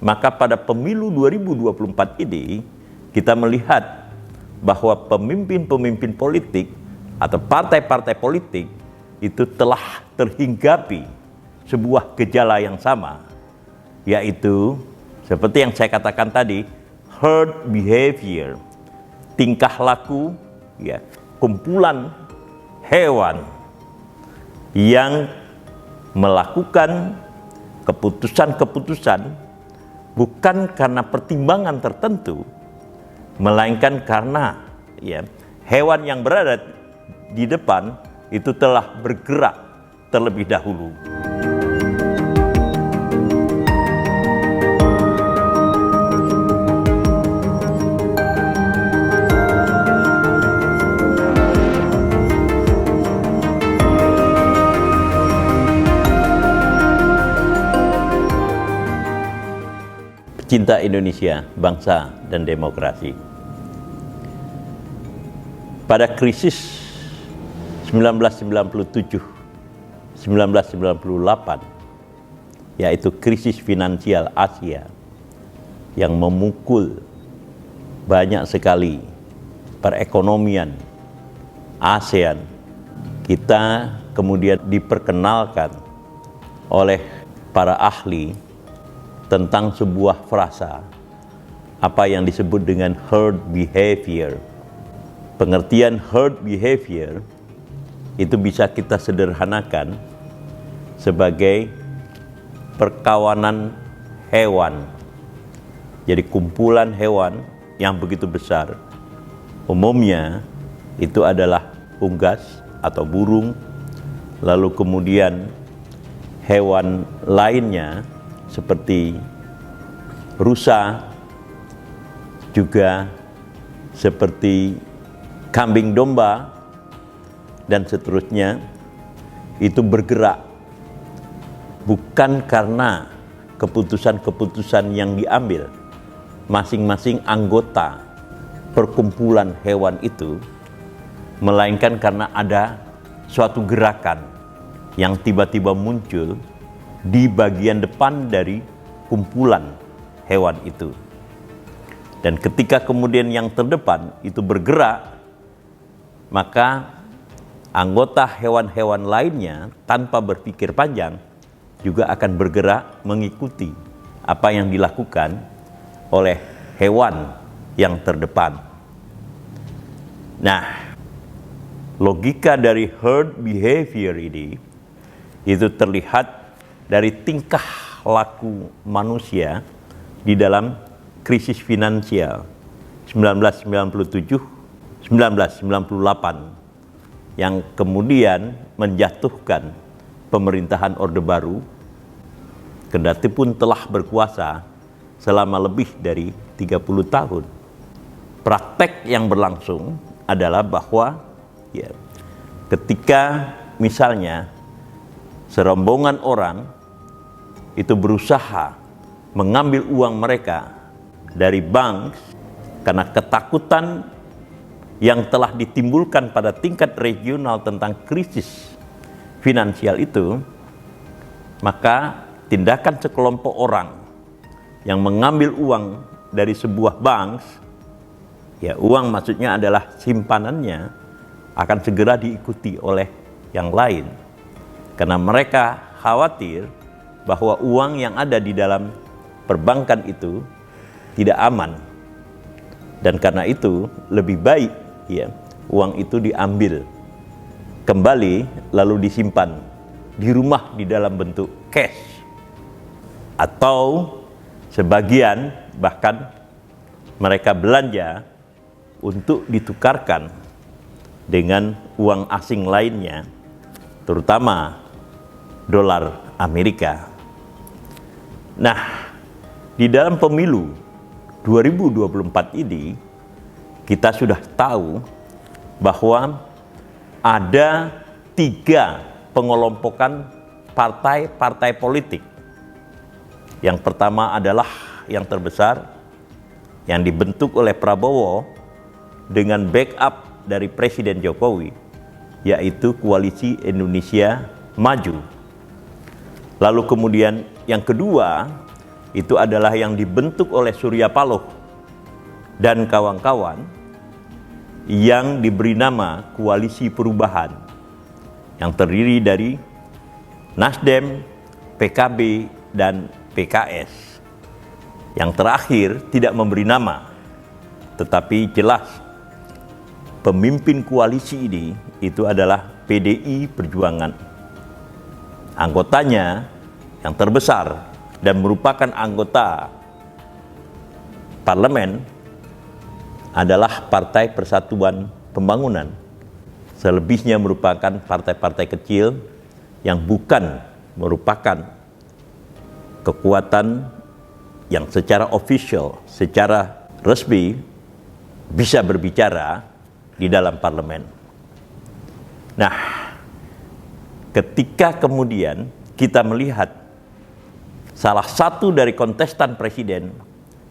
Maka pada pemilu 2024 ini kita melihat bahwa pemimpin-pemimpin politik atau partai-partai politik itu telah terhinggapi sebuah gejala yang sama, yaitu seperti yang saya katakan tadi, herd behavior, tingkah laku kumpulan hewan yang melakukan keputusan-keputusan bukan karena pertimbangan tertentu, melainkan karena hewan yang berada di depan itu telah bergerak terlebih dahulu. Cinta Indonesia, bangsa dan demokrasi. Pada krisis 1997-1998, yaitu krisis finansial Asia yang memukul banyak sekali perekonomian ASEAN, kita kemudian diperkenalkan oleh para ahli tentang sebuah frasa, apa yang disebut dengan herd behavior. Pengertian herd behavior itu bisa kita sederhanakan sebagai perkawanan hewan. Jadi kumpulan hewan yang begitu besar, umumnya itu adalah unggas atau burung, lalu kemudian hewan lainnya seperti rusa, juga seperti kambing domba, dan seterusnya, itu bergerak bukan karena keputusan-keputusan yang diambil masing-masing anggota perkumpulan hewan itu, melainkan karena ada suatu gerakan yang tiba-tiba muncul di bagian depan dari kumpulan hewan itu. Dan ketika kemudian yang terdepan itu bergerak, maka anggota hewan-hewan lainnya tanpa berpikir panjang juga akan bergerak mengikuti apa yang dilakukan oleh hewan yang terdepan. Nah, logika dari herd behavior ini itu terlihat dari tingkah laku manusia di dalam krisis finansial 1997-1998 yang kemudian menjatuhkan pemerintahan Orde Baru, kendati pun telah berkuasa selama lebih dari 30 tahun. Praktek yang berlangsung adalah bahwa ketika misalnya serombongan orang itu berusaha mengambil uang mereka dari bank karena ketakutan yang telah ditimbulkan pada tingkat regional tentang krisis finansial itu, maka tindakan sekelompok orang yang mengambil uang dari sebuah bank, uang maksudnya adalah simpanannya, akan segera diikuti oleh yang lain karena mereka khawatir bahwa uang yang ada di dalam perbankan itu tidak aman, dan karena itu lebih baik uang itu diambil kembali lalu disimpan di rumah di dalam bentuk cash, atau sebagian bahkan mereka belanja untuk ditukarkan dengan uang asing lainnya, terutama dolar Amerika. Nah, di dalam pemilu 2024 ini kita sudah tahu bahwa ada 3 pengelompokan partai-partai politik. Yang pertama adalah yang terbesar yang dibentuk oleh Prabowo dengan backup dari Presiden Jokowi, yaitu Koalisi Indonesia Maju. Lalu kemudian yang kedua itu adalah yang dibentuk oleh Surya Paloh dan kawan-kawan yang diberi nama Koalisi Perubahan, yang terdiri dari Nasdem, PKB, dan PKS. Yang terakhir tidak memberi nama, tetapi jelas pemimpin koalisi ini itu adalah PDI Perjuangan. Anggotanya yang terbesar dan merupakan anggota parlemen adalah Partai Persatuan Pembangunan. Selebihnya merupakan partai-partai kecil yang bukan merupakan kekuatan yang secara official, secara resmi bisa berbicara di dalam parlemen. Nah, ketika kemudian kita melihat salah satu dari kontestan presiden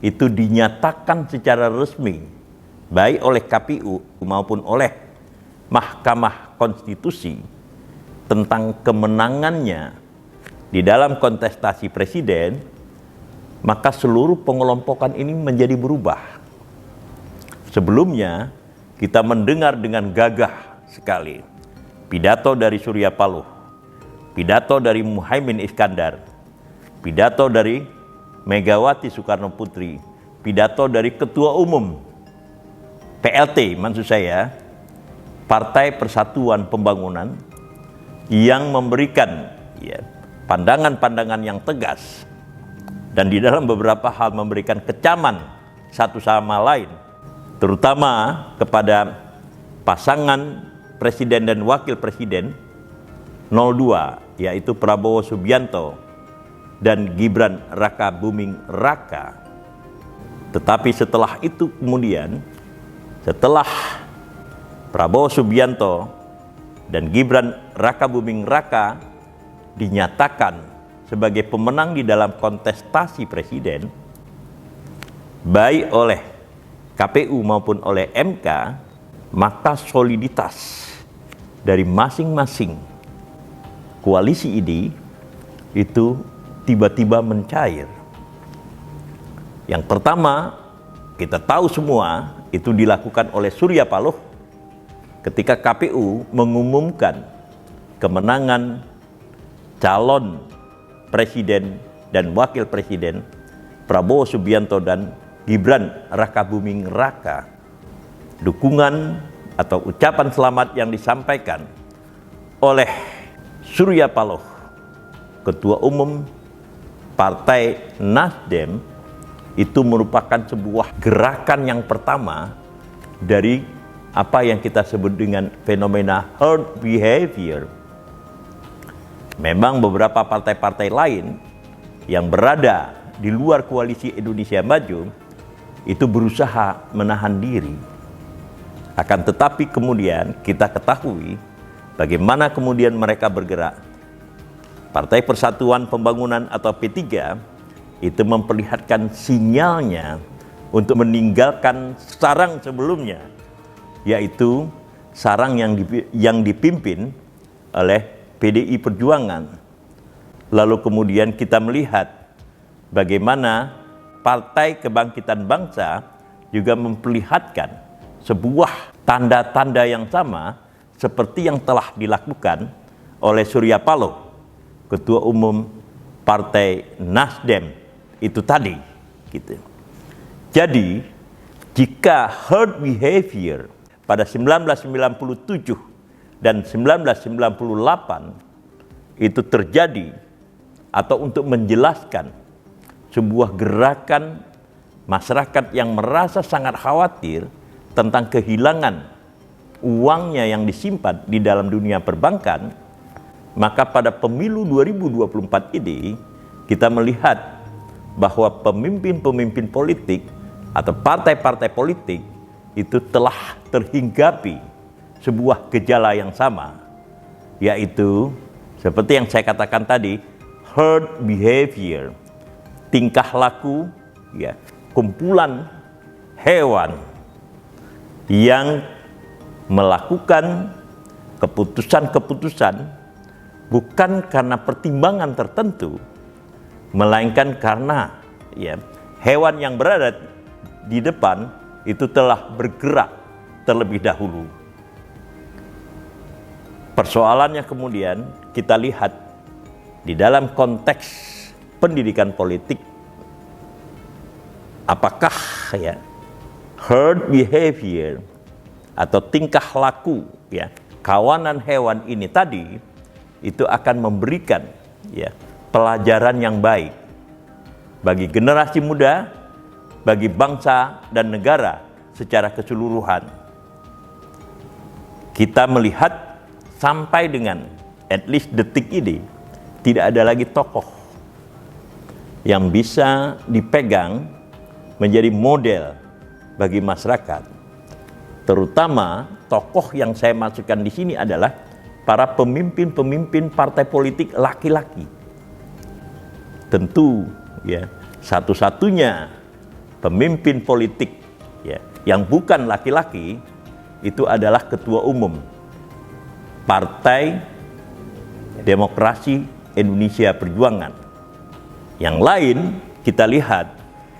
itu dinyatakan secara resmi baik oleh KPU maupun oleh Mahkamah Konstitusi tentang kemenangannya di dalam kontestasi presiden, maka seluruh pengelompokan ini menjadi berubah. Sebelumnya kita mendengar dengan gagah sekali pidato dari Surya Paloh, pidato dari Muhaimin Iskandar, pidato dari Megawati Soekarno Putri, pidato dari Ketua Umum PLT, maksud saya Partai Persatuan Pembangunan, yang memberikan pandangan-pandangan yang tegas dan di dalam beberapa hal memberikan kecaman satu sama lain, terutama kepada pasangan presiden dan wakil presiden 02, yaitu Prabowo Subianto dan Gibran Raka Buming Raka. Tetapi setelah itu kemudian, setelah Prabowo Subianto dan Gibran Raka Buming Raka dinyatakan sebagai pemenang di dalam kontestasi presiden, baik oleh KPU maupun oleh MK, maka soliditas dari masing-masing koalisi ini itu tiba-tiba mencair. Yang pertama, kita tahu semua itu dilakukan oleh Surya Paloh ketika KPU mengumumkan kemenangan calon presiden dan wakil presiden Prabowo Subianto dan Gibran Raka Buming Raka. Dukungan atau ucapan selamat yang disampaikan oleh Surya Paloh, Ketua Umum Partai Nasdem, itu merupakan sebuah gerakan yang pertama dari apa yang kita sebut dengan fenomena herd behavior. Memang beberapa partai-partai lain yang berada di luar koalisi Indonesia Maju itu berusaha menahan diri. Akan tetapi kemudian kita ketahui bagaimana kemudian mereka bergerak. Partai Persatuan Pembangunan atau P3 itu memperlihatkan sinyalnya untuk meninggalkan sarang sebelumnya, yaitu sarang yang dipimpin oleh PDI Perjuangan. Lalu kemudian kita melihat bagaimana Partai Kebangkitan Bangsa juga memperlihatkan sebuah tanda-tanda yang sama seperti yang telah dilakukan oleh Surya Paloh, Ketua Umum Partai Nasdem itu tadi, gitu. Jadi, jika herd behavior pada 1997 dan 1998 itu terjadi atau untuk menjelaskan sebuah gerakan masyarakat yang merasa sangat khawatir tentang kehilangan uangnya yang disimpan di dalam dunia perbankan, maka pada pemilu 2024 ini kita melihat bahwa pemimpin-pemimpin politik atau partai-partai politik itu telah terhinggapi sebuah gejala yang sama, yaitu seperti yang saya katakan tadi, herd behavior, tingkah laku kumpulan hewan yang melakukan keputusan-keputusan bukan karena pertimbangan tertentu, melainkan karena ya, hewan yang berada di depan itu telah bergerak terlebih dahulu. Persoalannya kemudian kita lihat di dalam konteks pendidikan politik, apakah ya herd behavior atau tingkah laku ya kawanan hewan ini tadi itu akan memberikan ya pelajaran yang baik bagi generasi muda, bagi bangsa dan negara secara keseluruhan. Kita melihat sampai dengan at least detik ini tidak ada lagi tokoh yang bisa dipegang menjadi model bagi masyarakat. Terutama tokoh yang saya masukkan di sini adalah para pemimpin-pemimpin partai politik laki-laki. Tentu ya, satu-satunya pemimpin politik ya yang bukan laki-laki itu adalah ketua umum Partai Demokrasi Indonesia Perjuangan. Yang lain kita lihat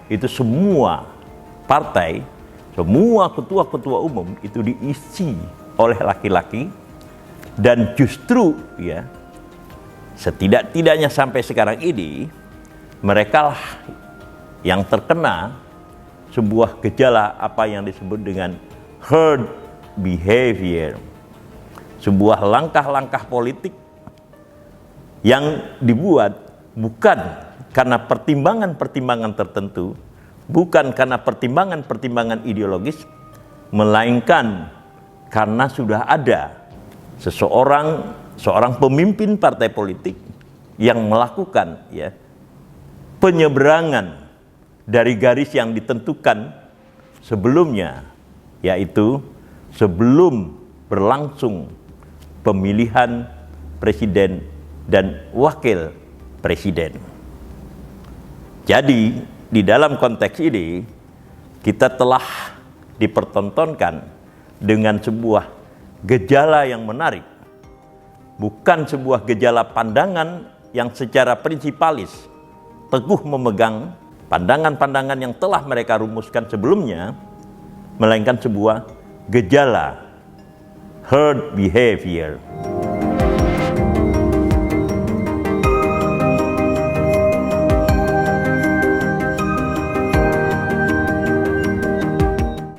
itu semua partai, semua ketua-ketua umum itu diisi oleh laki-laki, dan justru ya setidak-tidaknya sampai sekarang ini mereka lah yang terkena sebuah gejala apa yang disebut dengan herd behavior, sebuah langkah-langkah politik yang dibuat bukan karena pertimbangan-pertimbangan tertentu, bukan karena pertimbangan-pertimbangan ideologis, melainkan karena sudah ada seorang pemimpin partai politik yang melakukan ya penyeberangan dari garis yang ditentukan sebelumnya, yaitu sebelum berlangsung pemilihan presiden dan wakil presiden. Jadi di dalam konteks ini kita telah dipertontonkan dengan sebuah gejala yang menarik, bukan sebuah gejala pandangan yang secara prinsipalis teguh memegang pandangan-pandangan yang telah mereka rumuskan sebelumnya, melainkan sebuah gejala herd behavior.